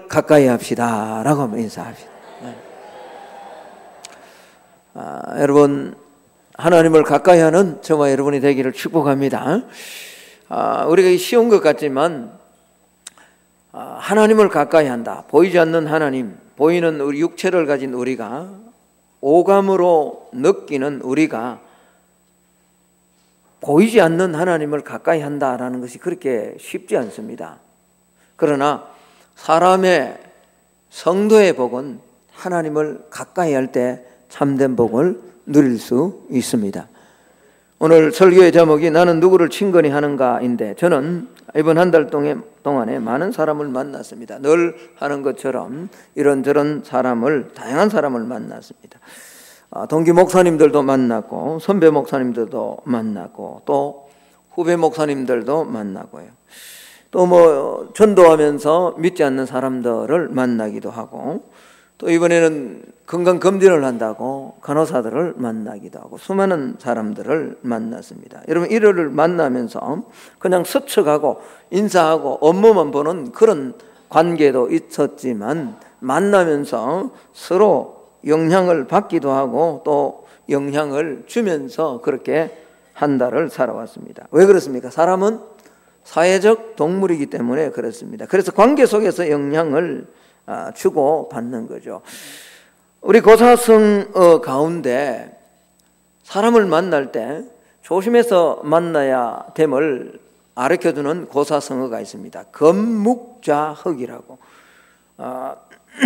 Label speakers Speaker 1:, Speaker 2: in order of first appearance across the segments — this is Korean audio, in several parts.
Speaker 1: 가까이 합시다 라고 한번 인사합시다. 여러분, 하나님을 가까이 하는 저와 여러분이 되기를 축복합니다. 우리가 쉬운 것 같지만 하나님을 가까이 한다. 보이지 않는 하나님, 보이는 우리 육체를 가진 우리가, 오감으로 느끼는 우리가 보이지 않는 하나님을 가까이 한다라는 것이 그렇게 쉽지 않습니다. 그러나 사람의, 성도의 복은 하나님을 가까이 할 때 참된 복을 누릴 수 있습니다. 오늘 설교의 제목이 나는 누구를 친근히 하는가인데, 저는 이번 한 달 동안에 많은 사람을 만났습니다. 늘 하는 것처럼 이런저런 사람을, 다양한 사람을 만났습니다. 동기 목사님들도 만났고, 선배 목사님들도 만났고, 또 후배 목사님들도 만나고요. 또 전도하면서 믿지 않는 사람들을 만나기도 하고, 또 이번에는 건강검진을 한다고 간호사들을 만나기도 하고, 수많은 사람들을 만났습니다. 여러분, 이들을 만나면서 그냥 스쳐가고 인사하고 업무만 보는 그런 관계도 있었지만, 만나면서 서로 영향을 받기도 하고 또 영향을 주면서 그렇게 한 달을 살아왔습니다. 왜 그렇습니까? 사람은 사회적 동물이기 때문에 그렇습니다. 그래서 관계 속에서 영향을 주고 받는 거죠. 우리 고사성어 가운데 사람을 만날 때 조심해서 만나야 됨을 가르쳐주는 고사성어가 있습니다. 금묵좌흑이라고.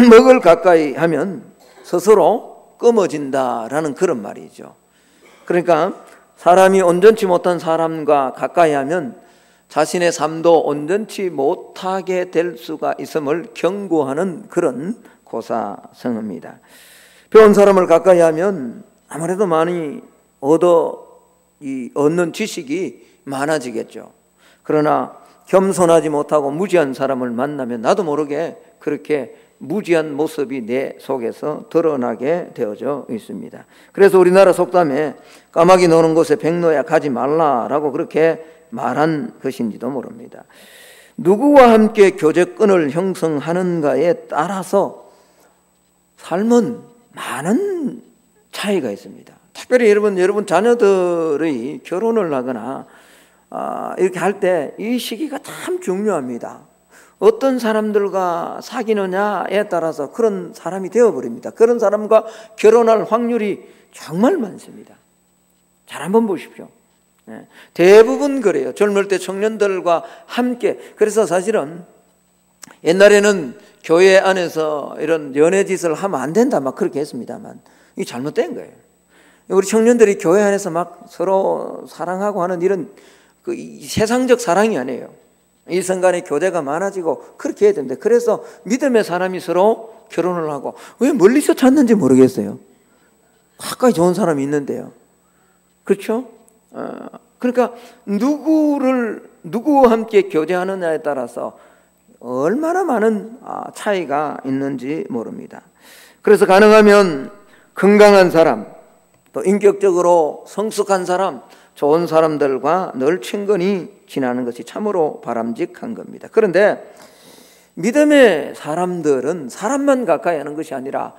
Speaker 1: 먹을 가까이 하면 스스로 끊어진다라는 그런 말이죠. 그러니까 사람이 온전치 못한 사람과 가까이 하면 자신의 삶도 온전치 못하게 될 수가 있음을 경고하는 그런 고사성어입니다. 배운 사람을 가까이 하면 아무래도 많이 얻는 지식이 많아지겠죠. 그러나 겸손하지 못하고 무지한 사람을 만나면 나도 모르게 그렇게 무지한 모습이 내 속에서 드러나게 되어져 있습니다. 그래서 우리나라 속담에 까마귀 노는 곳에 백로야 가지 말라라고 그렇게 말한 것인지도 모릅니다. 누구와 함께 교제권을 형성하는가에 따라서 삶은 많은 차이가 있습니다. 특별히 여러분 자녀들의 결혼을 하거나 이렇게 할 때 이 시기가 참 중요합니다. 어떤 사람들과 사귀느냐에 따라서 그런 사람이 되어버립니다. 그런 사람과 결혼할 확률이 정말 많습니다. 잘 한번 보십시오. 대부분 그래요. 젊을 때 청년들과 함께. 그래서 사실은 옛날에는 교회 안에서 이런 연애짓을 하면 안 된다 막 그렇게 했습니다만, 이게 잘못된 거예요. 우리 청년들이 교회 안에서 막 서로 사랑하고 하는 이런 그 세상적 사랑이 아니에요. 일생간의 교제가 많아지고 그렇게 해야 됩니다. 그래서 믿음의 사람이 서로 결혼을 하고, 왜 멀리서 찾는지 모르겠어요. 가까이 좋은 사람이 있는데요. 그렇죠? 그러니까 누구와 함께 교제하느냐에 따라서 얼마나 많은 차이가 있는지 모릅니다. 그래서 가능하면 건강한 사람, 또 인격적으로 성숙한 사람, 좋은 사람들과 늘 친근히 지내는 것이 참으로 바람직한 겁니다. 그런데 믿음의 사람들은 사람만 가까이 하는 것이 아니라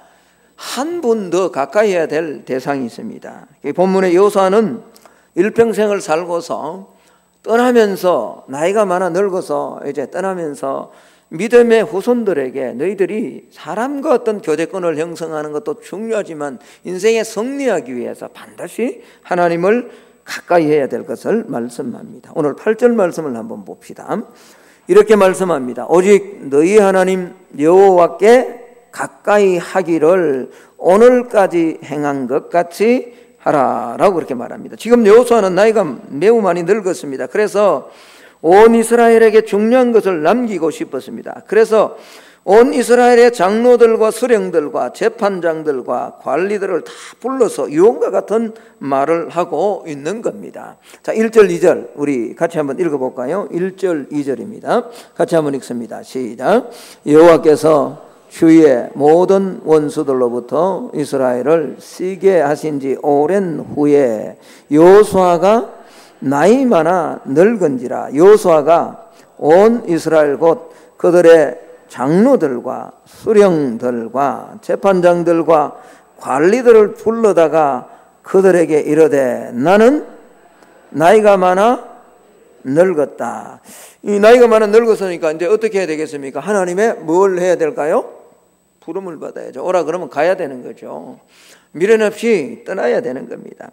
Speaker 1: 한 분 더 가까이 해야 될 대상이 있습니다. 본문의 여호수아는 일평생을 살고서 떠나면서, 나이가 많아 늙어서 이제 떠나면서 믿음의 후손들에게 너희들이 사람과 어떤 교제권을 형성하는 것도 중요하지만 인생에 승리하기 위해서 반드시 하나님을 가까이 해야 될 것을 말씀합니다. 오늘 8절 말씀을 한번 봅시다. 이렇게 말씀합니다. 오직 너희 하나님 여호와께 가까이 하기를 오늘까지 행한 것 같이 하라라고 그렇게 말합니다. 지금 여호수아는 나이가 매우 많이 늙었습니다. 그래서 온 이스라엘에게 중요한 것을 남기고 싶었습니다. 그래서 온 이스라엘의 장로들과 수령들과 재판장들과 관리들을 다 불러서 유언과 같은 말을 하고 있는 겁니다. 자, 1절 2절 우리 같이 한번 읽어볼까요? 1절 2절입니다. 같이 한번 읽습니다. 시작. 여호와께서 주의 모든 원수들로부터 이스라엘을 쓰게 하신 지 오랜 후에 여호수아가 나이 많아 늙은지라 여호수아가 온 이스라엘 곧 그들의 장로들과 수령들과 재판장들과 관리들을 불러다가 그들에게 이르되 나는 나이가 많아 늙었다. 이 나이가 많아 늙었으니까 이제 어떻게 해야 되겠습니까? 하나님의 뭘 해야 될까요? 부름을 받아야죠. 오라 그러면 가야 되는 거죠. 미련 없이 떠나야 되는 겁니다.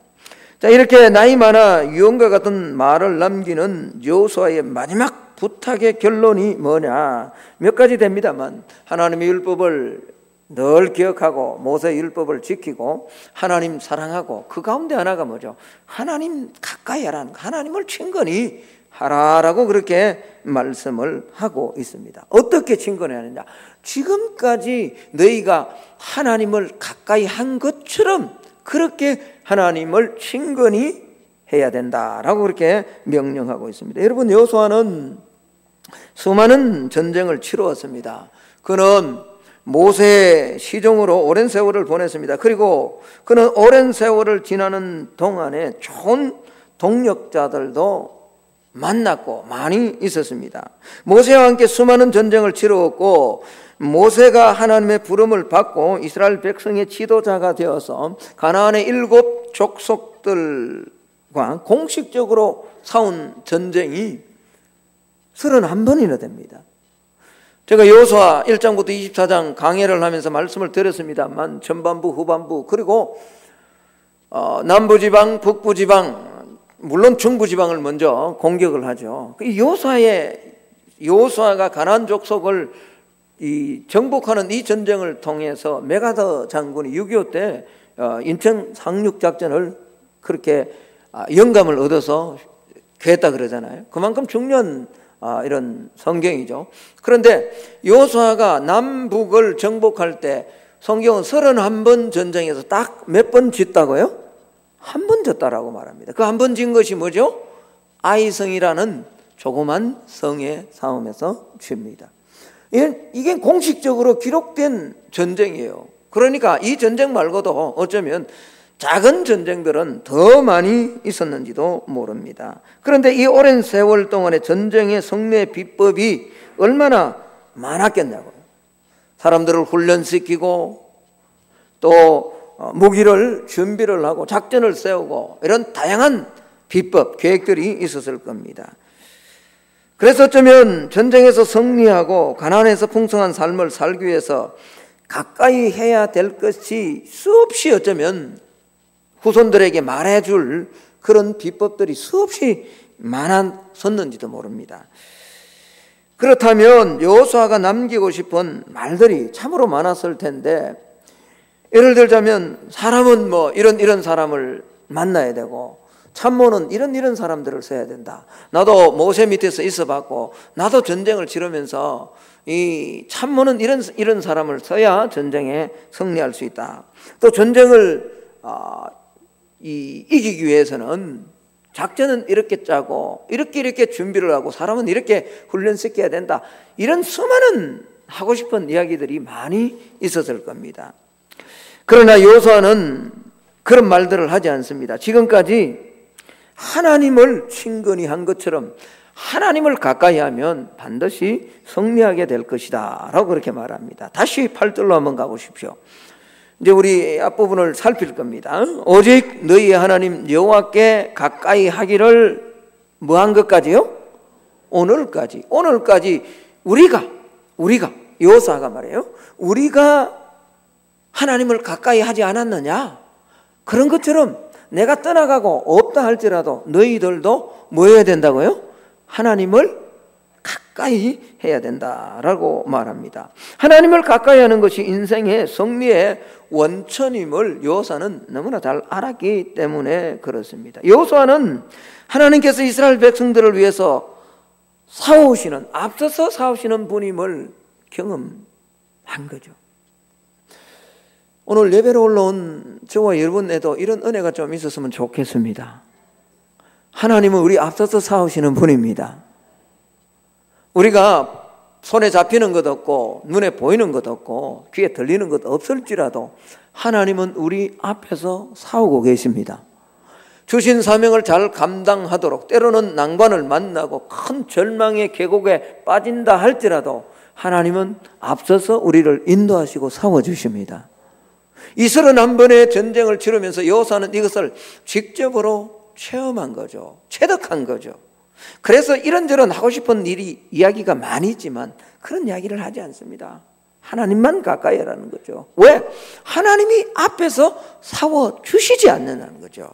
Speaker 1: 자, 이렇게 나이 많아 유언과 같은 말을 남기는 여호수아의 마지막 부탁의 결론이 뭐냐? 몇 가지 됩니다만 하나님의 율법을 늘 기억하고 모세의 율법을 지키고 하나님 사랑하고 그 가운데 하나가 뭐죠? 하나님 가까이 하라는 거, 하나님을 친근히 하라라고 그렇게 말씀을 하고 있습니다. 어떻게 친근히 하느냐? 지금까지 너희가 하나님을 가까이 한 것처럼 그렇게 하나님을 친근히 해야 된다라고 그렇게 명령하고 있습니다. 여러분, 여호수아는 수많은 전쟁을 치루었습니다. 그는 모세의 시종으로 오랜 세월을 보냈습니다. 그리고 그는 오랜 세월을 지나는 동안에 좋은 동력자들도 만났고 많이 있었습니다. 모세와 함께 수많은 전쟁을 치루었고 모세가 하나님의 부름을 받고 이스라엘 백성의 지도자가 되어서 가나안의 7 족속들과 공식적으로 싸운 전쟁이 31번이나 됩니다. 제가 여호수아 1장부터 24장 강해를 하면서 말씀을 드렸습니다만 전반부 후반부 그리고 남부지방 북부지방 물론 중부지방을 먼저 공격을 하죠. 여호수아가 가나안 족속을 정복하는 이 전쟁을 통해서 메가더 장군이 6.25 때 인천 상륙작전을 그렇게 영감을 얻어서 했다 그러잖아요. 그만큼 중요한 이런 성경이죠. 그런데 여호수아가 남북을 정복할 때 성경은 31번 전쟁에서 딱 몇 번 짓다고요? 한 번 졌다라고 말합니다. 그 한 번 진 것이 뭐죠? 아이성이라는 조그만 성의 싸움에서 집니다. 이게 공식적으로 기록된 전쟁이에요. 그러니까 이 전쟁 말고도 어쩌면 작은 전쟁들은 더 많이 있었는지도 모릅니다. 그런데 이 오랜 세월 동안의 전쟁의 승리의 비법이 얼마나 많았겠냐고요. 사람들을 훈련시키고 또 무기를 준비를 하고 작전을 세우고 이런 다양한 비법, 계획들이 있었을 겁니다. 그래서 어쩌면 전쟁에서 승리하고 가나안에서 풍성한 삶을 살기 위해서 가까이 해야 될 것이 수없이 어쩌면 후손들에게 말해줄 그런 비법들이 수없이 많았었는지도 모릅니다. 그렇다면 여호수아가 남기고 싶은 말들이 참으로 많았을 텐데 예를 들자면 사람은 뭐 이런 사람을 만나야 되고 참모는 이런 사람들을 써야 된다. 나도 모세 밑에서 있어봤고 나도 전쟁을 치르면서 이 참모는 이런 사람을 써야 전쟁에 승리할 수 있다. 또 전쟁을 이기기 위해서는 작전은 이렇게 짜고 이렇게 준비를 하고 사람은 이렇게 훈련시켜야 된다. 이런 수많은 하고 싶은 이야기들이 많이 있었을 겁니다. 그러나 여호수아는 그런 말들을 하지 않습니다. 지금까지 하나님을 친근히 한 것처럼 하나님을 가까이 하면 반드시 승리하게 될 것이다 라고 그렇게 말합니다. 다시 8절로 한번 가보십시오. 이제 우리 앞부분을 살필 겁니다. 오직 너희의 하나님 여호와께 가까이 하기를 뭐한 것까지요? 오늘까지 우리가 여호수아가 말해요. 우리가 하나님을 가까이 하지 않았느냐? 그런 것처럼 내가 떠나가고 없다 할지라도 너희들도 뭐 해야 된다고요? 하나님을 가까이 해야 된다라고 말합니다. 하나님을 가까이 하는 것이 인생의 승리의 원천임을 여호수아는 너무나 잘 알았기 때문에 그렇습니다. 여호수아는 하나님께서 이스라엘 백성들을 위해서 앞서서 싸우시는 분임을 경험한 거죠. 오늘 예배로 올라온 저와 여러분에도 이런 은혜가 좀 있었으면 좋겠습니다. 하나님은 우리 앞서서 싸우시는 분입니다. 우리가 손에 잡히는 것 없고 눈에 보이는 것 없고 귀에 들리는 것 없을지라도 하나님은 우리 앞에서 싸우고 계십니다. 주신 사명을 잘 감당하도록 때로는 난관을 만나고 큰 절망의 계곡에 빠진다 할지라도 하나님은 앞서서 우리를 인도하시고 싸워주십니다. 이 31번의 전쟁을 치르면서 여호수아는 이것을 직접으로 체험한 거죠. 체득한 거죠. 그래서 이런저런 하고 싶은 이야기가 많이 있지만 그런 이야기를 하지 않습니다. 하나님만 가까이 하라는 거죠. 왜? 하나님이 앞에서 싸워주시지 않는다는 거죠.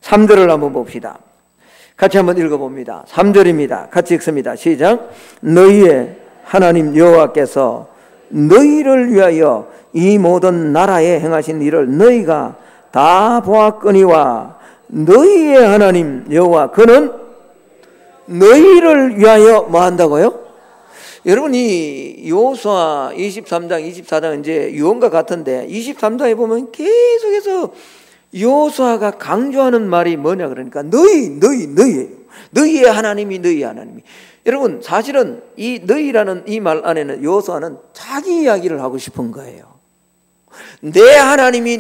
Speaker 1: 3절을 한번 봅시다. 같이 한번 읽어봅니다. 3절입니다. 같이 읽습니다. 시작. 너희의 하나님 여호와께서 너희를 위하여 이 모든 나라에 행하신 일을 너희가 다 보았거니와 너희의 하나님 여호와 그는 너희를 위하여 뭐 한다고요? 여러분 이 여호수아 23장 24장 이제 유언과 같은데 23장에 보면 계속해서 여호수아가 강조하는 말이 뭐냐 그러니까 너희의 하나님이 너희의 하나님이. 여러분 사실은 이 너희라는 이 말 안에는 여호수아는 자기 이야기를 하고 싶은 거예요. 내 하나님이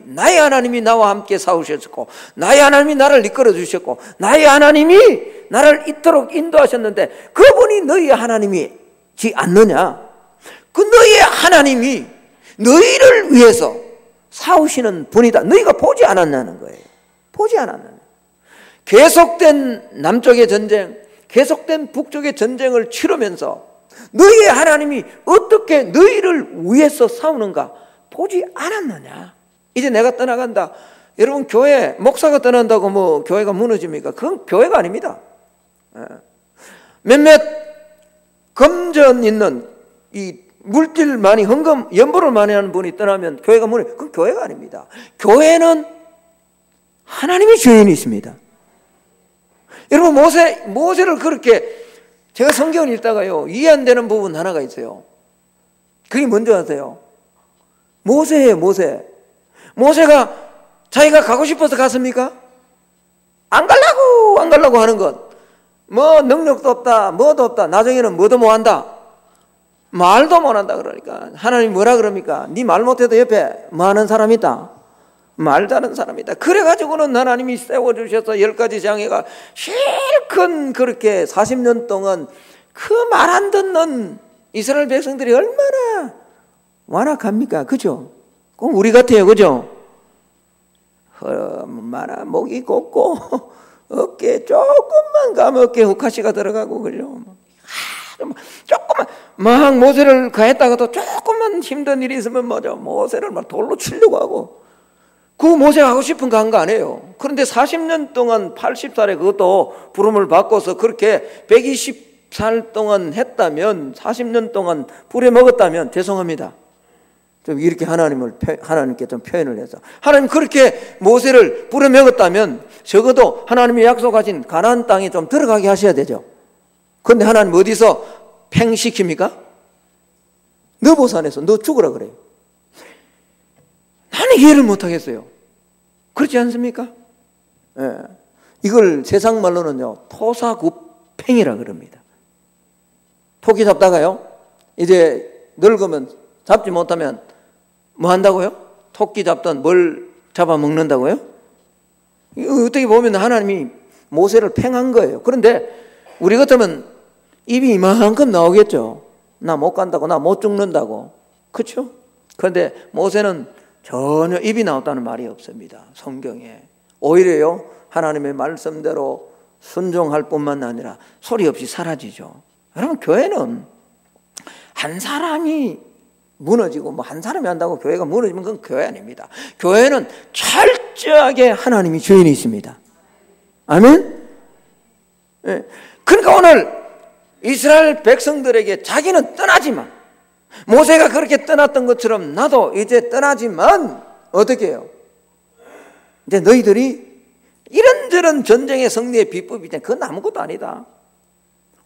Speaker 1: 나의 하나님이 나와 함께 싸우셨고 나의 하나님이 나를 이끌어 주셨고 나의 하나님이 나를 이토록 인도하셨는데 그분이 너희의 하나님이지 않느냐? 그 너희의 하나님이 너희를 위해서 싸우시는 분이다. 너희가 보지 않았냐는 거예요. 보지 않았느냐. 계속된 남쪽의 전쟁, 계속된 북쪽의 전쟁을 치르면서 너희의 하나님이 어떻게 너희를 위해서 싸우는가 보지 않았느냐. 이제 내가 떠나간다. 여러분 교회 목사가 떠난다고 뭐 교회가 무너집니까? 그건 교회가 아닙니다. 몇몇 금전 있는 이 물질 많이 헌금 연보를 많이 하는 분이 떠나면 교회가 무너져. 그건 교회가 아닙니다. 교회는 하나님의 주인이십니다. 여러분 모세를 그렇게 제가 성경을 읽다가요 이해 안 되는 부분 하나가 있어요. 그게 뭔지 아세요? 모세예요. 모세가 자기가 가고 싶어서 갔습니까? 안 가려고 하는 것. 뭐 능력도 없다 뭐도 없다 나중에는 뭐도 못한다 말도 못한다 그러니까 하나님이 뭐라 그럽니까? 네 말 못해도 옆에 뭐 하는 사람 있다? 말 잘하는 사람 있다. 그래가지고는 하나님이 세워주셔서 10가지 장애가 실컷 그렇게 40년 동안 그 말 안 듣는 이스라엘 백성들이 얼마나 완악합니까? 그죠? 꼭 우리 같아요. 그죠? 얼마나 목이 곱고 어깨 조금만 가면 어깨에 욱하시가 들어가고 그죠? 조금만 막 모세를 가했다가도 조금만 힘든 일이 있으면 뭐죠? 모세를 막 돌로 치려고 하고 그 모세가 하고 싶은 거 한 거 아니에요. 그런데 40년 동안 80살에 그것도 부름을 받고서 그렇게 120살 동안 했다면 40년 동안 부려먹었다면 죄송합니다. 좀 이렇게 하나님께 좀 표현을 해서 하나님 그렇게 모세를 부려먹었다면 적어도 하나님이 약속하신 가나안 땅에 좀 들어가게 하셔야 되죠. 그런데 하나님 어디서 팽시킵니까? 너보산에서 너 죽으라 그래요. 나는 이해를 못하겠어요. 그렇지 않습니까? 예. 이걸 세상 말로는요 토사구팽이라 그럽니다. 토끼 잡다가요 이제 늙으면 잡지 못하면 뭐 한다고요? 토끼 잡던 뭘 잡아먹는다고요? 어떻게 보면 하나님이 모세를 팽한 거예요. 그런데 우리 같으면 입이 이만큼 나오겠죠. 나 못 간다고, 나 못 죽는다고. 그렇죠? 그런데 모세는 전혀 입이 나왔다는 말이 없습니다. 성경에. 오히려요 하나님의 말씀대로 순종할 뿐만 아니라 소리 없이 사라지죠. 여러분 교회는 한 사람이 무너지고 뭐 한 사람이 한다고 교회가 무너지면 그건 교회 아닙니다. 교회는 철저하게 하나님이 주인이십니다. 아멘? 네. 그러니까 오늘 이스라엘 백성들에게 자기는 떠나지만 모세가 그렇게 떠났던 것처럼 나도 이제 떠나지만 어떻게 해요? 이제 너희들이 이런저런 전쟁의 승리의 비법이 있잖아. 그건 아무것도 아니다.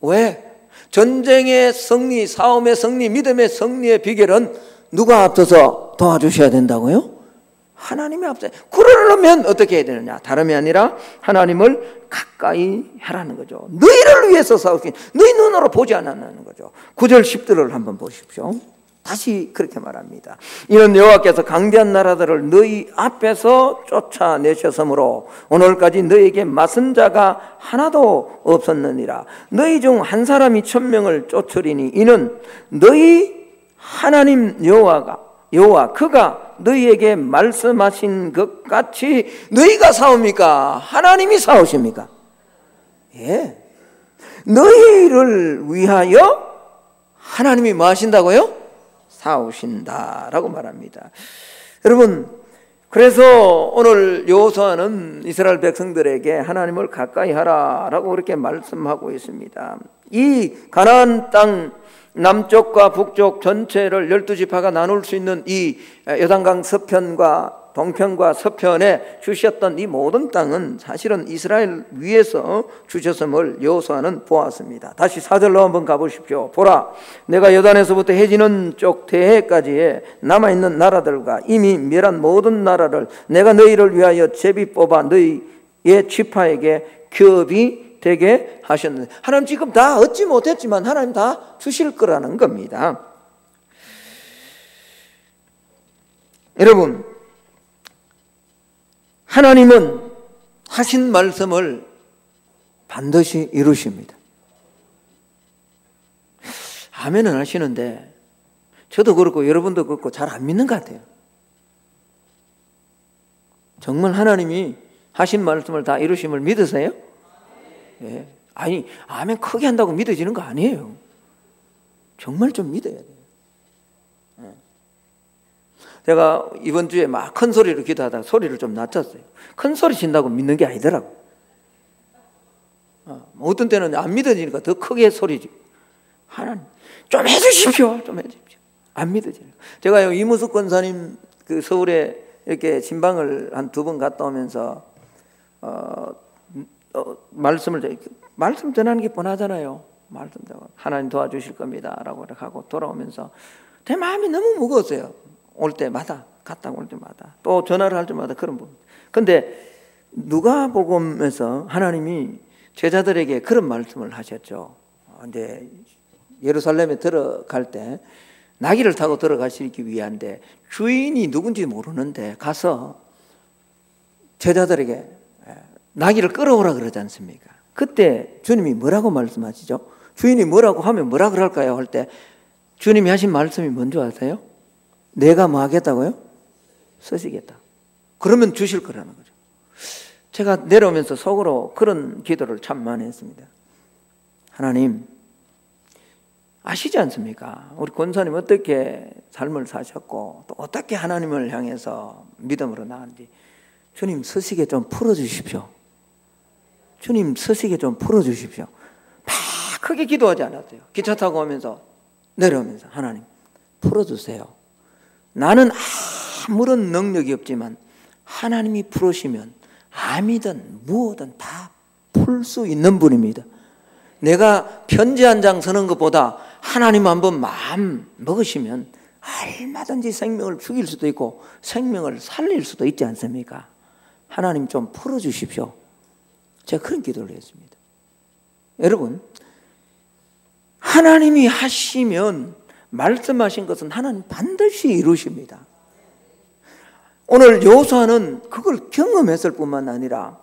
Speaker 1: 왜? 전쟁의 승리, 싸움의 승리, 믿음의 승리의 비결은 누가 앞서서 도와주셔야 된다고요? 하나님이 앞서요. 그러려면 어떻게 해야 되느냐? 다름이 아니라 하나님을 가까이 하라는 거죠. 너희를 위해서 싸우신 너희 눈으로 보지 않았다는 거죠. 9절 10절을 한번 보십시오. 다시 그렇게 말합니다. 이는 여호와께서 강대한 나라들을 너희 앞에서 쫓아내셨으므로 오늘까지 너희에게 맞선 자가 하나도 없었느니라. 너희 중 한 사람이 1000명을 쫓으리니 이는 너희 하나님 여호와 그가 너희에게 말씀하신 것 같이 너희가 싸웁니까? 하나님이 싸우십니까? 예. 너희를 위하여 하나님이 뭐 하신다고요? 싸우신다라고 말합니다. 여러분, 그래서 오늘 여호수아는 이스라엘 백성들에게 하나님을 가까이 하라라고 그렇게 말씀하고 있습니다. 이 가나안 땅 남쪽과 북쪽 전체를 12지파가 나눌 수 있는 이 요단강 서편과 동편과 서편에 주셨던 이 모든 땅은 사실은 이스라엘 위에서 주셨음을 여호수아는 보았습니다. 다시 4절로 한번 가보십시오. 보라, 내가 요단에서부터 해지는 쪽 대해까지의 남아있는 나라들과 이미 멸한 모든 나라를 내가 너희를 위하여 제비 뽑아 너희의 지파에게 기업이 되게 하셨는데, 하나님 지금 다 얻지 못했지만 하나님 다 주실 거라는 겁니다. 여러분, 하나님은 하신 말씀을 반드시 이루십니다. 아멘은 하시는데 저도 그렇고 여러분도 그렇고 잘 안 믿는 것 같아요. 정말 하나님이 하신 말씀을 다 이루심을 믿으세요? 예. 아니, 아멘 크게 한다고 믿어지는 거 아니에요. 정말 좀 믿어야 돼요. 제가 이번 주에 막 큰 소리로 기도하다가 소리를 좀 낮췄어요. 큰 소리 친다고 믿는 게 아니더라고. 어떤 때는 안 믿어지니까 더 크게 소리지. 하나님, 좀 해주십시오. 좀 해주십시오. 안 믿어져요. 제가 이무숙 권사님 그 서울에 이렇게 신방을 한 2번 갔다 오면서 말씀 전하는 게 뻔하잖아요. 말씀 전하고 하나님 도와주실 겁니다 라고 하고 돌아오면서 제 마음이 너무 무거웠어요. 올 때마다, 갔다 올 때마다 또 전화를 할 때마다 그런 부분. 근데 누가복음에서 하나님이 제자들에게 그런 말씀을 하셨죠. 이제 예루살렘에 들어갈 때 나귀를 타고 들어가시기 위한데 주인이 누군지 모르는데 가서 제자들에게 나귀를 끌어오라 그러지 않습니까? 그때 주님이 뭐라고 말씀하시죠? 주인이 뭐라고 하면 뭐라 그럴까요? 할 때 주님이 하신 말씀이 뭔지 아세요? 내가 뭐 하겠다고요? 쓰시겠다. 그러면 주실 거라는 거죠. 제가 내려오면서 속으로 그런 기도를 참 많이 했습니다. 하나님, 아시지 않습니까? 우리 권사님 어떻게 삶을 사셨고 또 어떻게 하나님을 향해서 믿음으로 나왔는지 주님 서시게 좀 풀어주십시오. 주님 서시게 좀 풀어주십시오. 막 크게 기도하지 않았어요. 기차 타고 오면서 내려오면서 하나님 풀어주세요. 나는 아무런 능력이 없지만 하나님이 풀으시면 암이든 무엇든 다 풀 수 있는 분입니다. 내가 편지 한 장 쓰는 것보다 하나님 한번 마음 먹으시면 얼마든지 생명을 죽일 수도 있고 생명을 살릴 수도 있지 않습니까? 하나님 좀 풀어주십시오. 제가 그런 기도를 했습니다. 여러분, 하나님이 하시면 말씀하신 것은 하나님 반드시 이루십니다. 오늘 여호수아는 그걸 경험했을 뿐만 아니라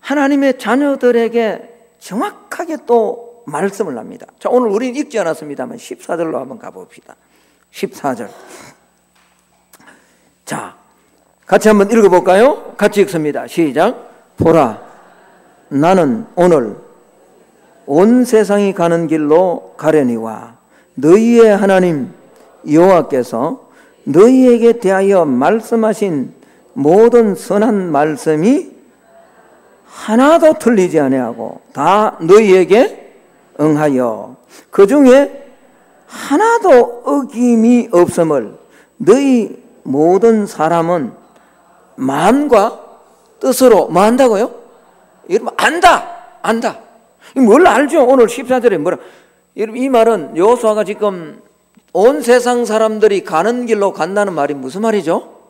Speaker 1: 하나님의 자녀들에게 정확하게 또 말씀을 합니다. 자, 오늘 우리는 읽지 않았습니다만 14절로 한번 가봅시다. 14절. 자, 같이 한번 읽어볼까요? 같이 읽습니다. 시작. 보라, 나는 오늘 온 세상이 가는 길로 가려니와 너희의 하나님 여호와께서 너희에게 대하여 말씀하신 모든 선한 말씀이 하나도 틀리지 아니하고 다 너희에게 응하여 그 중에 하나도 어김이 없음을 너희 모든 사람은 마음과 뜻으로 뭐 한다고요? 여러분 안다. 뭘 알죠? 오늘 14절에 뭐라? 여러분 이 말은 여호수아가 지금 온 세상 사람들이 가는 길로 간다는 말이 무슨 말이죠?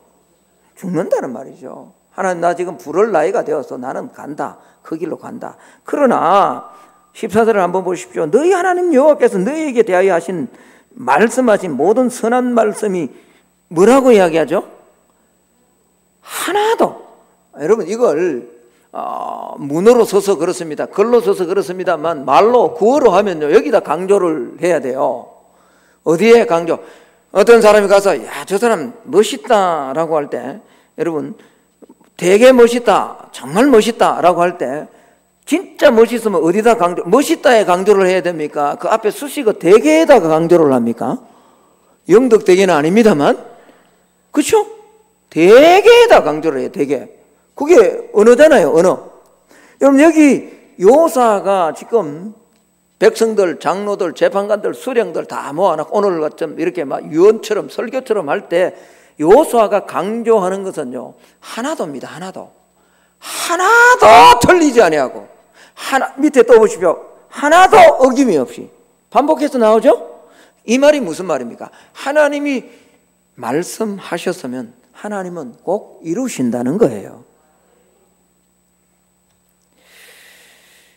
Speaker 1: 죽는다는 말이죠. 하나님, 나 지금 부를 나이가 되어서 나는 간다. 그 길로 간다. 그러나 14절을 한번 보십시오. 너희 하나님 여호와께서 너희에게 대하여 하신 말씀하신 모든 선한 말씀이 뭐라고 이야기하죠? 하나도. 여러분 이걸 문어로 써서 그렇습니다. 글로 써서 그렇습니다만 말로 구어로 하면요 여기다 강조를 해야 돼요. 어디에 강조? 어떤 사람이 가서 야, 저 사람 멋있다라고 할 때 여러분 되게 멋있다, 정말 멋있다라고 할 때 진짜 멋있으면 어디다 강조? 멋있다에 강조를 해야 됩니까? 그 앞에 수식어 되게에다가 강조를 합니까? 영덕 되게는 아닙니다만 그렇죠? 되게에다 강조를 해요. 되게. 그게 언어잖아요. 언어. 여러분 여기 요사가 지금 백성들, 장로들, 재판관들, 수령들 다 모아놓고 오늘 같은 이렇게 막 유언처럼 설교처럼 할 때 요수아가 강조하는 것은요 하나도입니다. 하나도 틀리지 아니하고 하나 밑에 또 보십시오. 하나도 어김이 없이 반복해서 나오죠. 이 말이 무슨 말입니까? 하나님이 말씀하셨으면 하나님은 꼭 이루신다는 거예요.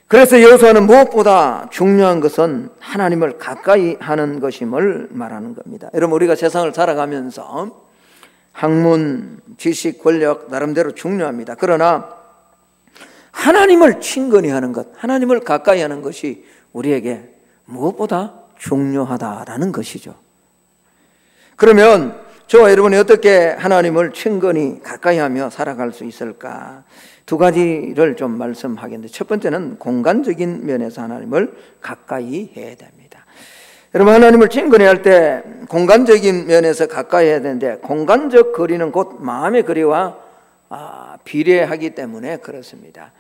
Speaker 1: 그래서 여호수아는 무엇보다 중요한 것은 하나님을 가까이 하는 것임을 말하는 겁니다. 여러분 우리가 세상을 살아가면서 학문, 지식, 권력 나름대로 중요합니다. 그러나 하나님을 친근히 하는 것, 하나님을 가까이 하는 것이 우리에게 무엇보다 중요하다라는 것이죠. 그러면 저와 여러분이 어떻게 하나님을 친근히 가까이 하며 살아갈 수 있을까? 두 가지를 좀 말씀하겠는데 첫 번째는 공간적인 면에서 하나님을 가까이 해야 됩니다. 여러분 하나님을 친근히 할 때 공간적인 면에서 가까이 해야 되는데 공간적 거리는 곧 마음의 거리와 비례하기 때문에 그렇습니다.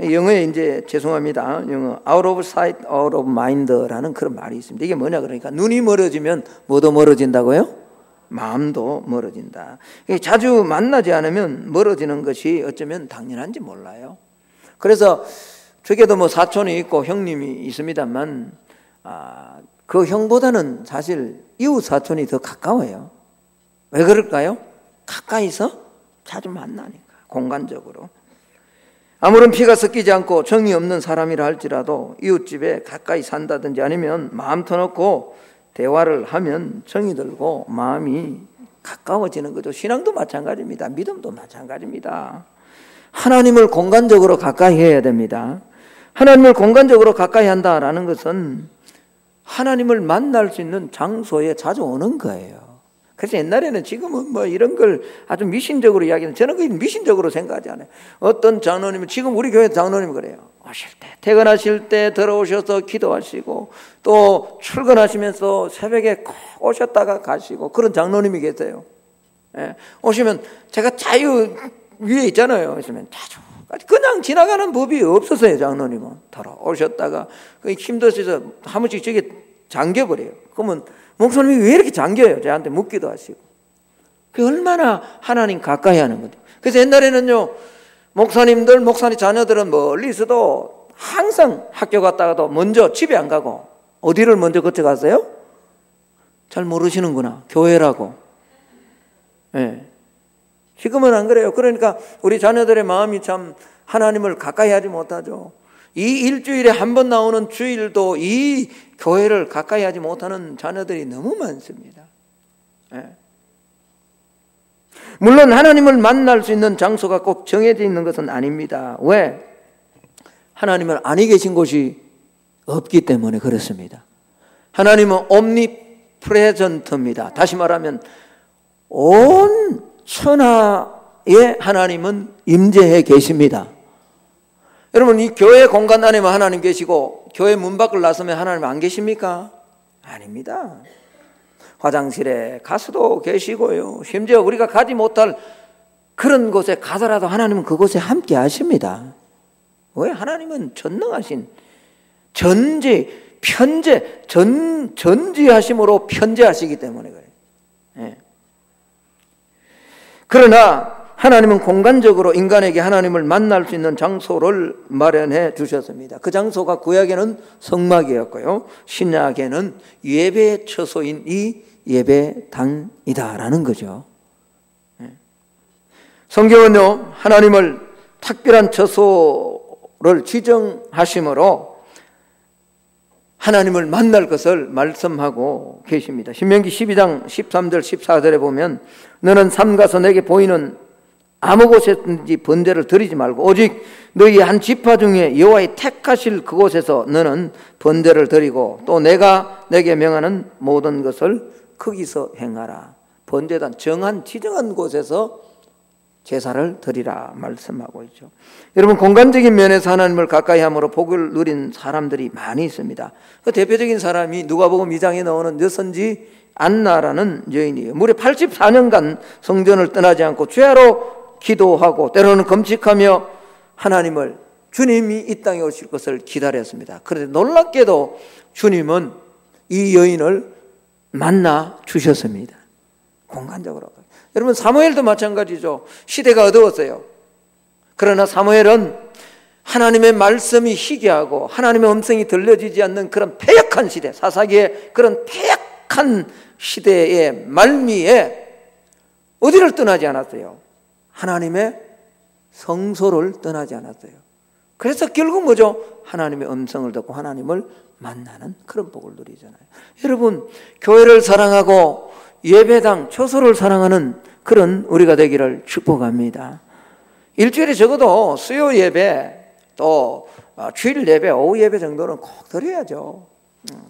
Speaker 1: 영어에 이제 죄송합니다. 영어 out of sight, out of mind라는 그런 말이 있습니다. 이게 뭐냐 그러니까 눈이 멀어지면 뭐도 멀어진다고요? 마음도 멀어진다. 자주 만나지 않으면 멀어지는 것이 어쩌면 당연한지 몰라요. 그래서 저게도 뭐 사촌이 있고 형님이 있습니다만 그 형보다는 사실 이웃 사촌이 더 가까워요. 왜 그럴까요? 가까이서 자주 만나니까 공간적으로. 아무런 피가 섞이지 않고 정이 없는 사람이라 할지라도 이웃집에 가까이 산다든지 아니면 마음 터놓고 대화를 하면 정이 들고 마음이 가까워지는 거죠. 신앙도 마찬가지입니다. 믿음도 마찬가지입니다. 하나님을 공간적으로 가까이 해야 됩니다. 하나님을 공간적으로 가까이 한다라는 것은 하나님을 만날 수 있는 장소에 자주 오는 거예요. 그래서 옛날에는 지금은 뭐 이런 걸 아주 미신적으로 이야기하는, 저는 그게 미신적으로 생각하지 않아요. 어떤 장로님은, 지금 우리 교회 장로님은 그래요. 오실 때, 퇴근하실 때 들어오셔서 기도하시고 또 출근하시면서 새벽에 꼭 오셨다가 가시고 그런 장로님이 계세요. 예, 오시면 제가 자유 위에 있잖아요. 오시면 자주 그냥 지나가는 법이 없었어요. 장로님은 들어오셨다가 힘드셔서 한 번씩 저게 잠겨버려요. 그러면 목사님이 왜 이렇게 잠겨요? 저한테 묻기도 하시고. 그게 얼마나 하나님 가까이 하는 거죠. 그래서 옛날에는요, 목사님 자녀들은 멀리 있어도 항상 학교 갔다가도 먼저 집에 안 가고 어디를 먼저 거쳐갔어요? 잘 모르시는구나. 교회라고. 네. 지금은 안 그래요. 그러니까 우리 자녀들의 마음이 참 하나님을 가까이 하지 못하죠. 이 일주일에 한 번 나오는 주일도 이 교회를 가까이 하지 못하는 자녀들이 너무 많습니다. 네. 물론 하나님을 만날 수 있는 장소가 꼭 정해져 있는 것은 아닙니다. 왜? 하나님은 아니 계신 곳이 없기 때문에 그렇습니다. 하나님은 omnipresent입니다. 다시 말하면 온 천하에 하나님은 임재해 계십니다. 여러분, 이 교회 공간 안에만 하나님 계시고 교회 문 밖을 나서면 하나님 안 계십니까? 아닙니다. 화장실에 가서도 계시고요. 심지어 우리가 가지 못할 그런 곳에 가더라도 하나님은 그곳에 함께 하십니다. 왜? 하나님은 전능하신 전지하심으로 편재하시기 때문에 그래요. 네. 그러나 하나님은 공간적으로 인간에게 하나님을 만날 수 있는 장소를 마련해 주셨습니다. 그 장소가 구약에는 성막이었고요, 신약에는 예배 처소인 이 예배당이다라는 거죠. 성경은요, 하나님을 특별한 처소를 지정하심으로 하나님을 만날 것을 말씀하고 계십니다. 신명기 12장 13절 14절에 보면 너는 삼가서 내게 보이는 아무 곳에든지 번제를 드리지 말고 오직 너희 한 지파 중에 여호와의 택하실 그곳에서 너는 번제를 드리고 또 내가 내게 명하는 모든 것을 거기서 행하라. 번제단 정한 지정한 곳에서 제사를 드리라 말씀하고 있죠. 여러분, 공간적인 면에서 하나님을 가까이 함으로 복을 누린 사람들이 많이 있습니다. 그 대표적인 사람이 누가복음 2장에 나오는 여선지 안나라는 여인이에요. 무려 84년간 성전을 떠나지 않고 죄하러 기도하고 때로는 금식하며 하나님을, 주님이 이 땅에 오실 것을 기다렸습니다. 그런데 놀랍게도 주님은 이 여인을 만나 주셨습니다. 공간적으로. 여러분, 사무엘도 마찬가지죠. 시대가 어두웠어요. 그러나 사무엘은 하나님의 말씀이 희귀하고 하나님의 음성이 들려지지 않는 그런 패역한 시대, 사사기의 그런 패역한 시대의 말미에 어디를 떠나지 않았어요? 하나님의 성소를 떠나지 않았어요. 그래서 결국 뭐죠? 하나님의 음성을 듣고 하나님을 만나는 그런 복을 누리잖아요. 여러분, 교회를 사랑하고 예배당, 초소를 사랑하는 그런 우리가 되기를 축복합니다. 일주일에 적어도 수요 예배, 또 주일 예배, 오후 예배 정도는 꼭 드려야죠.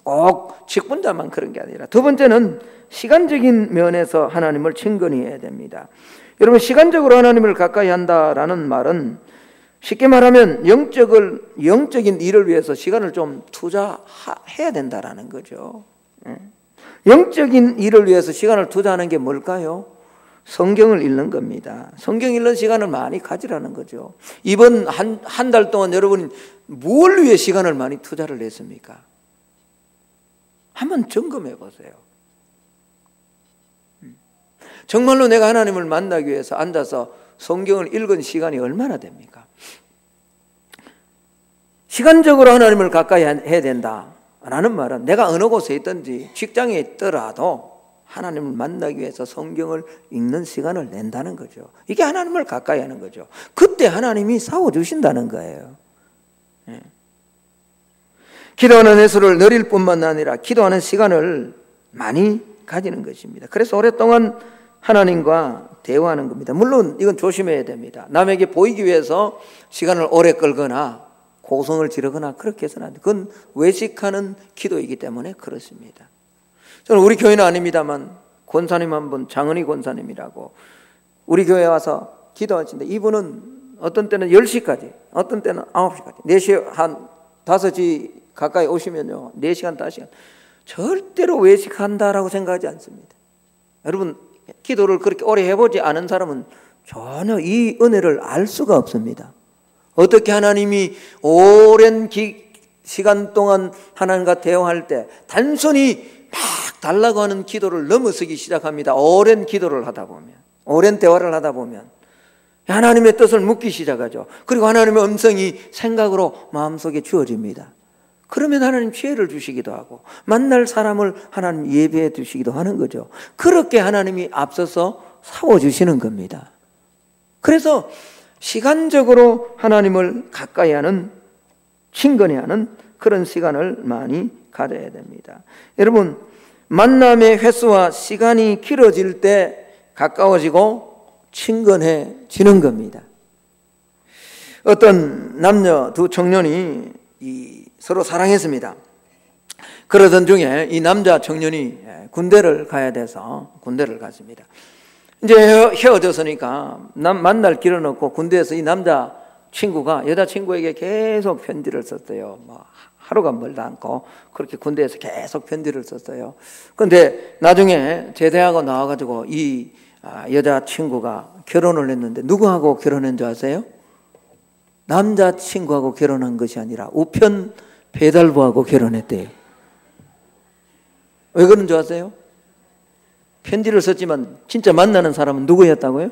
Speaker 1: 꼭 직분자만 그런 게 아니라. 두 번째는 시간적인 면에서 하나님을 친근히 해야 됩니다. 여러분, 시간적으로 하나님을 가까이 한다라는 말은 쉽게 말하면 영적인 일을 위해서 시간을 좀 투자해야 된다라는 거죠. 영적인 일을 위해서 시간을 투자하는 게 뭘까요? 성경을 읽는 겁니다. 성경 읽는 시간을 많이 가지라는 거죠. 이번 한 달 동안 여러분이 뭘 위해 시간을 많이 투자를 했습니까? 한번 점검해 보세요. 정말로 내가 하나님을 만나기 위해서 앉아서 성경을 읽은 시간이 얼마나 됩니까? 시간적으로 하나님을 가까이 해야 된다라는 말은 내가 어느 곳에 있든지 직장에 있더라도 하나님을 만나기 위해서 성경을 읽는 시간을 낸다는 거죠. 이게 하나님을 가까이 하는 거죠. 그때 하나님이 싸워주신다는 거예요. 기도하는 횟수를 늘릴 뿐만 아니라 기도하는 시간을 많이 가지는 것입니다. 그래서 오랫동안 하나님과 대화하는 겁니다. 물론 이건 조심해야 됩니다. 남에게 보이기 위해서 시간을 오래 끌거나 고성을 지르거나 그렇게 해서는 안 돼요. 그건 외식하는 기도이기 때문에 그렇습니다. 저는 우리 교회는 아닙니다만 권사님 한 분, 장은희 권사님이라고 우리 교회에 와서 기도하시는데 이분은 어떤 때는 10시까지, 어떤 때는 9시까지, 4시 한 5시 가까이 오시면요 4시간, 5시간 절대로 외식한다라고 생각하지 않습니다. 여러분, 기도를 그렇게 오래 해보지 않은 사람은 전혀 이 은혜를 알 수가 없습니다. 어떻게 하나님이 오랜 시간 동안 하나님과 대화할 때 단순히 막 달라고 하는 기도를 넘어서기 시작합니다. 오랜 기도를 하다 보면, 오랜 대화를 하다 보면 하나님의 뜻을 묻기 시작하죠. 그리고 하나님의 음성이 생각으로 마음속에 주어집니다. 그러면 하나님 지혜를 주시기도 하고 만날 사람을 하나님 예배해 주시기도 하는 거죠. 그렇게 하나님이 앞서서 사워주시는 겁니다. 그래서 시간적으로 하나님을 가까이 하는, 친근히 하는 그런 시간을 많이 가져야 됩니다. 여러분, 만남의 횟수와 시간이 길어질 때 가까워지고 친근해지는 겁니다. 어떤 남녀 두 청년이 서로 사랑했습니다. 그러던 중에 이 남자 청년이 군대를 가야 돼서 군대를 갔습니다. 이제 헤어졌으니까 만날 길은 없고 군대에서 이 남자 친구가 여자 친구에게 계속 편지를 썼어요. 하루가 멀다 않고 그렇게 군대에서 계속 편지를 썼어요. 그런데 나중에 제대하고 나와가지고 이 여자 친구가 결혼을 했는데 누구하고 결혼한 줄 아세요? 남자 친구하고 결혼한 것이 아니라 우편 배달부하고 결혼했대요. 왜 그런 줄 아세요? 편지를 썼지만 진짜 만나는 사람은 누구였다고요?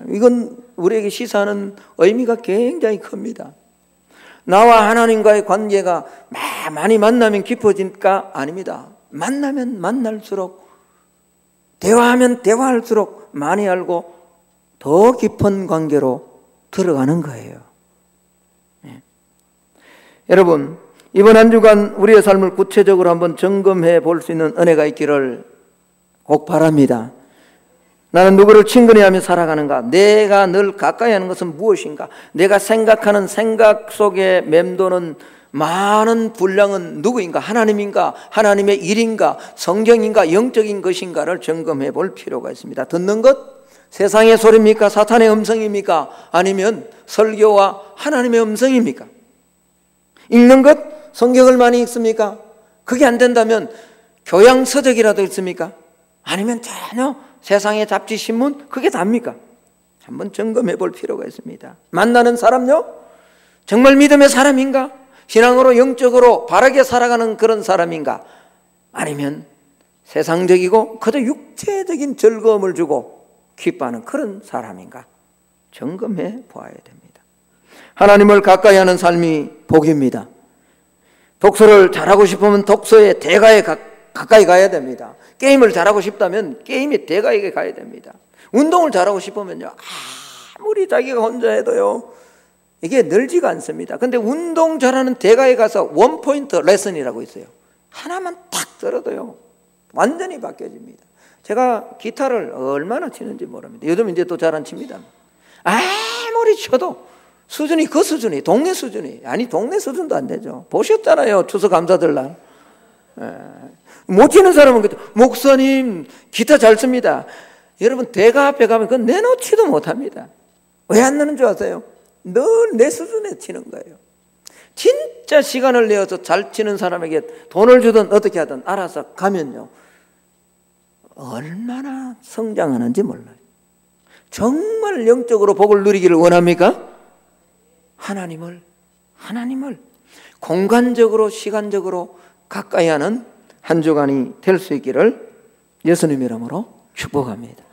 Speaker 1: 이건 우리에게 시사하는 의미가 굉장히 큽니다. 나와 하나님과의 관계가 많이 만나면 깊어질까? 아닙니다. 만나면 만날수록, 대화하면 대화할수록 많이 알고 더 깊은 관계로 들어가는 거예요. 여러분, 이번 한 주간 우리의 삶을 구체적으로 한번 점검해 볼 수 있는 은혜가 있기를 꼭 바랍니다. 나는 누구를 친근히 하며 살아가는가? 내가 늘 가까이 하는 것은 무엇인가? 내가 생각하는 생각 속에 맴도는 많은 분량은 누구인가? 하나님인가? 하나님의 일인가? 성경인가? 영적인 것인가를 점검해 볼 필요가 있습니다. 듣는 것? 세상의 소리입니까? 사탄의 음성입니까? 아니면 설교와 하나님의 음성입니까? 읽는 것? 성경을 많이 읽습니까? 그게 안 된다면 교양서적이라도 읽습니까? 아니면 전혀 세상의 잡지, 신문? 그게 답니까? 한번 점검해 볼 필요가 있습니다. 만나는 사람요? 정말 믿음의 사람인가? 신앙으로 영적으로 바르게 살아가는 그런 사람인가? 아니면 세상적이고 그저 육체적인 즐거움을 주고 기뻐하는 그런 사람인가? 점검해 보아야 됩니다. 하나님을 가까이 하는 삶이 복입니다. 독서를 잘하고 싶으면 독서의 대가에 가까이 가야 됩니다. 게임을 잘하고 싶다면 게임의 대가에게 가야 됩니다. 운동을 잘하고 싶으면요, 아무리 자기가 혼자 해도요, 이게 늘지가 않습니다. 근데 운동 잘하는 대가에 가서 원포인트 레슨이라고 있어요. 하나만 탁 들어도요, 완전히 바뀌어집니다. 제가 기타를 얼마나 치는지 모릅니다. 요즘 이제 또 잘 안 칩니다. 아무리 쳐도 수준이 그 수준이, 동네 수준이, 아니 동네 수준도 안 되죠. 보셨잖아요, 추수감사절날. 못 치는 사람은 목사님 기타 잘 씁니다. 여러분 대가 앞에 가면 그건 내놓지도 못합니다. 왜 안 넣는 줄 아세요? 늘 내 수준에 치는 거예요. 진짜 시간을 내어서 잘 치는 사람에게 돈을 주든 어떻게 하든 알아서 가면요, 얼마나 성장하는지 몰라요. 정말 영적으로 복을 누리기를 원합니까? 하나님을 공간적으로 시간적으로 가까이 하는 한 주간이 될 수 있기를 예수님 이름으로 축복합니다.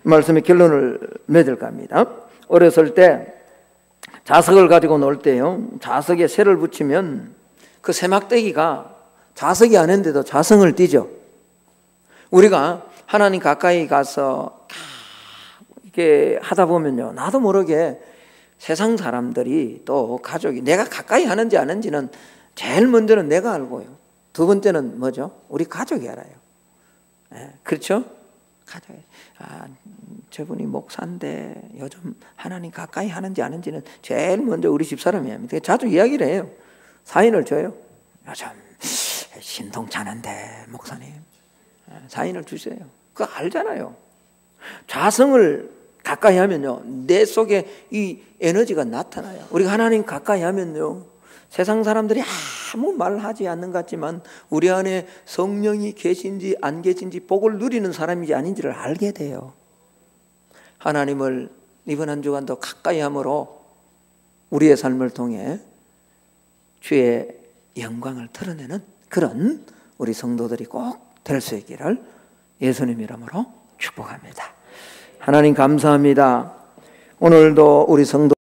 Speaker 1: 말씀의 결론을 맺을까 합니다. 어렸을 때 자석을 가지고 놀 때요, 자석에 새를 붙이면 그 새막대기가 자석이 아닌데도 자성을 띠죠. 우리가 하나님 가까이 가서 이렇게 하다 보면요, 나도 모르게 세상 사람들이 또 가족이 내가 가까이 하는지 안 하는지는 제일 먼저는 내가 알고요, 두 번째는 뭐죠? 우리 가족이 알아요. 그렇죠? 가족이. 저분이 목사인데 요즘 하나님 가까이 하는지 안 하는지는 제일 먼저 우리 집사람이 합니다. 자주 이야기를 해요. 사인을 줘요. 요즘 신통찮은데 목사님 사인을 주세요. 그거 알잖아요. 자성을 가까이 하면요, 내 속에 이 에너지가 나타나요. 우리가 하나님 가까이 하면요, 세상 사람들이 아무 말하지 않는 것 같지만 우리 안에 성령이 계신지 안 계신지, 복을 누리는 사람인지 아닌지를 알게 돼요. 하나님을 이번 한 주간도 가까이 함으로 우리의 삶을 통해 주의 영광을 드러내는 그런 우리 성도들이 꼭 될 수 있기를 예수님 이름으로 축복합니다. 하나님 감사합니다. 오늘도 우리 성도